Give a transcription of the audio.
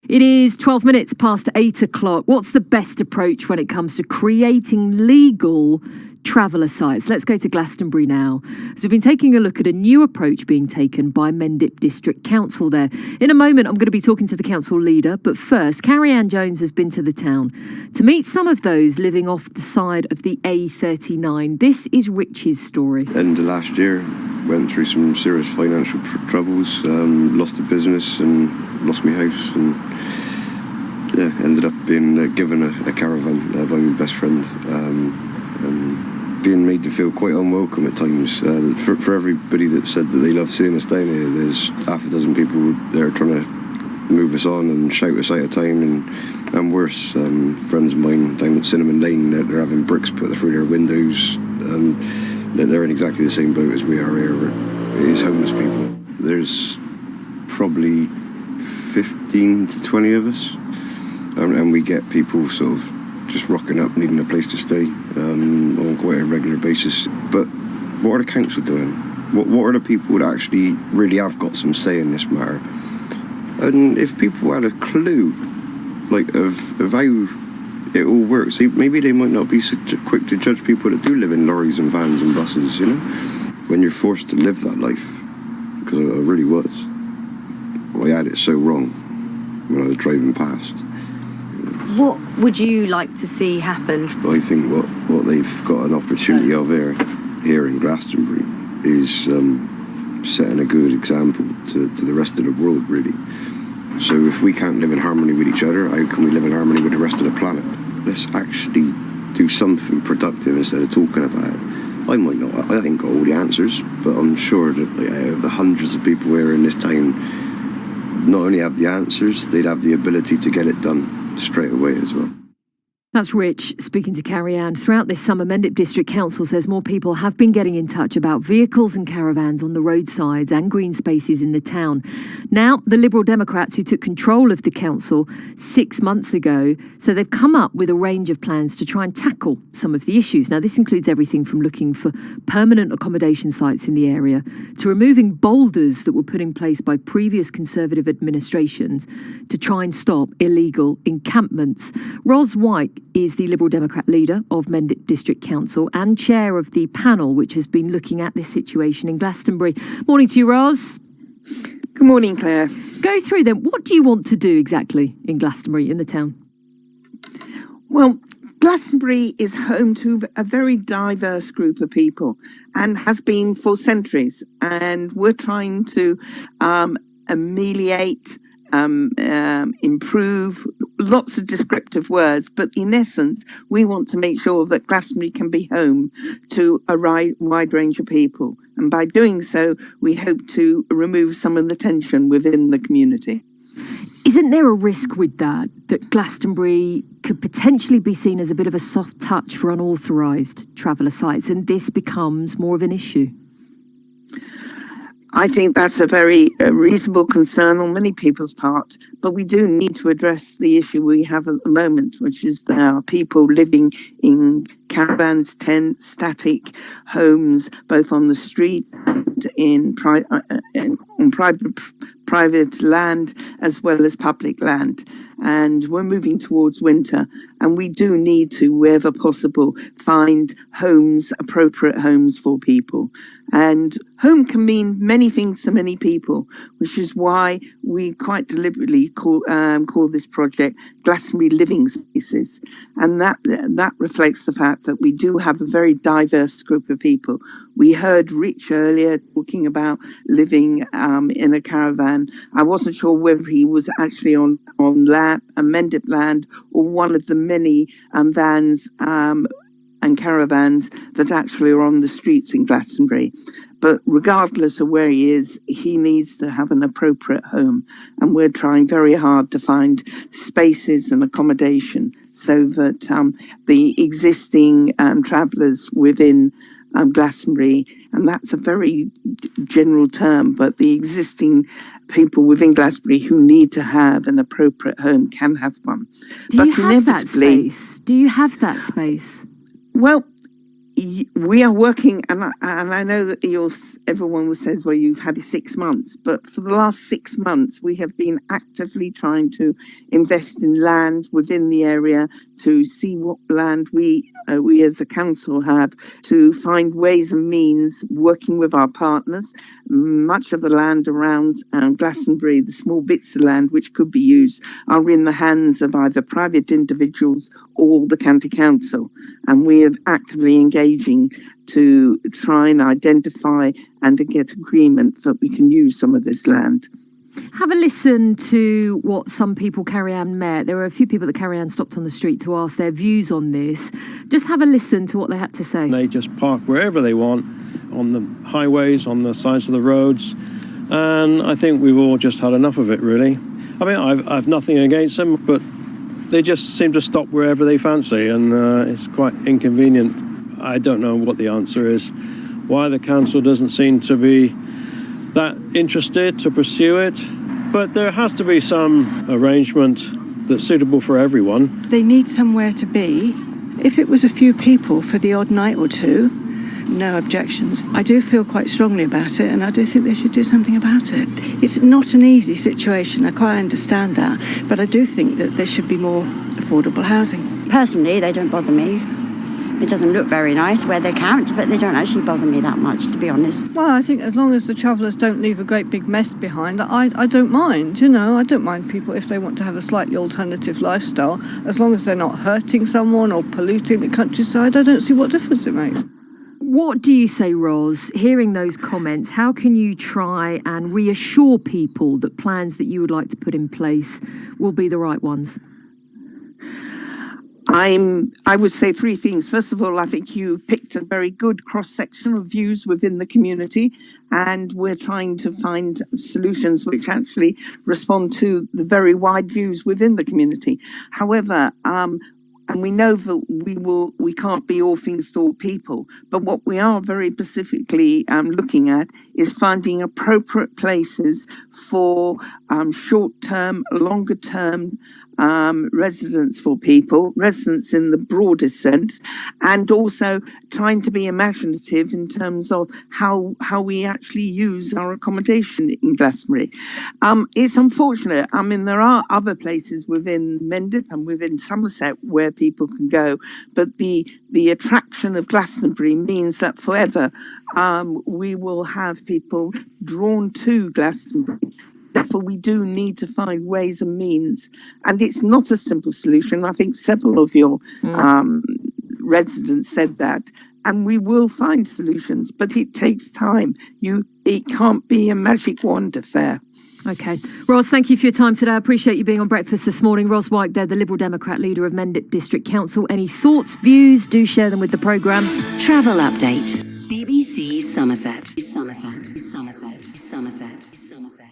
It is 12 minutes past 8 o'clock. What's the best approach when it comes to creating legal traveller sites? Let's go to Glastonbury now. So we've been taking a look at a new approach being taken by Mendip District Council there. In a moment, I'm going to be talking to the council leader. But first, Carrie-Anne Jones has been to the town to meet some of those living off the side of the A39. This is Rich's story. End of last year, went through some serious financial troubles, lost a business and lost my house, and ended up being given a caravan by my best friend, and being made to feel quite unwelcome at times. For everybody that said that they love seeing us down here, there's half a dozen people there trying to move us on and shout us out of town, and worse. Friends of mine down at Cinnamon Lane, they're having bricks put through their windows, and they're in exactly the same boat as we are here. It is homeless people. There's probably 15 to 20 of us, and we get people sort of just rocking up, needing a place to stay on quite a regular basis. But what are the council doing? What are the people that actually really have got some say in this matter? And if people had a clue, like of how it all works, maybe they might not be so quick to judge people that do live in lorries and vans and buses, you know? When you're forced to live that life, because I really was. I had it so wrong when I was driving past. What would you like to see happen? I think what they've got an opportunity of here in Glastonbury is setting a good example to the rest of the world, really. So if we can't live in harmony with each other, how can we live in harmony with the rest of the planet? Let's actually do something productive instead of talking about it. I ain't got all the answers, but I'm sure that out of the hundreds of people here in this town, not only have the answers, they'd have the ability to get it done straight away as well. That's Rich speaking to Carrie-Anne. Throughout this summer, Mendip District Council says more people have been getting in touch about vehicles and caravans on the roadsides and green spaces in the town. Now, the Liberal Democrats who took control of the council 6 months ago, so they've come up with a range of plans to try and tackle some of the issues. Now, this includes everything from looking for permanent accommodation sites in the area to removing boulders that were put in place by previous Conservative administrations to try and stop illegal encampments. Ros Wyke is the Liberal Democrat leader of Mendip District Council and chair of the panel which has been looking at this situation in Glastonbury. Morning to you, Ros. Good morning, Claire. Go through them. What do you want to do exactly in Glastonbury, in the town? Well, Glastonbury is home to a very diverse group of people and has been for centuries. And we're trying to ameliorate, improve, lots of descriptive words, but in essence, we want to make sure that Glastonbury can be home to a wide range of people. And by doing so, we hope to remove some of the tension within the community. Isn't there a risk with that Glastonbury could potentially be seen as a bit of a soft touch for unauthorised traveller sites, and this becomes more of an issue? I think that's a very reasonable concern on many people's part, but we do need to address the issue we have at the moment, which is there are people living in caravans, tents, static homes, both on the street and on private land as well as public land. And we're moving towards winter, and we do need to, wherever possible, find homes, appropriate homes for people. And home can mean many things to many people, which is why we quite deliberately call this project Glastonbury Living Spaces. And that reflects the fact that we do have a very diverse group of people. We heard Rich earlier talking about living in a caravan. I wasn't sure whether he was actually on land, a Mendip land, or one of the many vans and caravans that actually are on the streets in Glastonbury. But regardless of where he is, he needs to have an appropriate home. And we're trying very hard to find spaces and accommodation so that the existing travellers within Glastonbury, and that's a very general term, but the existing people within Glastonbury who need to have an appropriate home can have one. Do you have that space? Do you have that space? Well, we are working, and I know that everyone says, well, you've had 6 months, but for the last 6 months, we have been actively trying to invest in land within the area to see what land we as a council have, to find ways and means, working with our partners. Much of the land around Glastonbury, the small bits of land which could be used, are in the hands of either private individuals or the county council. And we are actively engaging to try and identify and to get agreement that we can use some of this land. Have a listen to what some people Carrie-Anne met. There were a few people that Carrie-Anne stopped on the street to ask their views on this. Just have a listen to what they had to say. They just park wherever they want, on the highways, on the sides of the roads, and I think we've all just had enough of it, really. I mean, I've nothing against them, but they just seem to stop wherever they fancy, and it's quite inconvenient. I don't know what the answer is, why the council doesn't seem to be that interested to pursue it, but there has to be some arrangement that's suitable for everyone. They need somewhere to be. If it was a few people for the odd night or two, no objections. I do feel quite strongly about it, and I do think they should do something about it. It's not an easy situation, I quite understand that, but I do think that there should be more affordable housing. Personally, they don't bother me. It doesn't look very nice where they're camped, but they don't actually bother me that much, to be honest. Well, I think as long as the travellers don't leave a great big mess behind, I don't mind, I don't mind people if they want to have a slightly alternative lifestyle. As long as they're not hurting someone or polluting the countryside, I don't see what difference it makes. What do you say, Ros? Hearing those comments, how can you try and reassure people that plans that you would like to put in place will be the right ones? I would say 3 things. First of all, I think you picked a very good cross-section of views within the community, and we're trying to find solutions which actually respond to the very wide views within the community. However, and we know that we can't be all things to all people, but what we are very specifically looking at is finding appropriate places for short-term, longer-term residents for people, residents in the broadest sense, and also trying to be imaginative in terms of how we actually use our accommodation in Glastonbury. It's unfortunate. I mean, there are other places within Mendip and within Somerset where people can go, but the attraction of Glastonbury means that forever we will have people drawn to Glastonbury. Therefore, we do need to find ways and means. And it's not a simple solution. I think several of your residents said that. And we will find solutions, but it takes time. It can't be a magic wand affair. OK. Ros, thank you for your time today. I appreciate you being on Breakfast this morning. Ros Wyke there, the Liberal Democrat leader of Mendip District Council. Any thoughts, views, do share them with the programme. Travel update. BBC Somerset. Somerset. Somerset. Somerset. Somerset.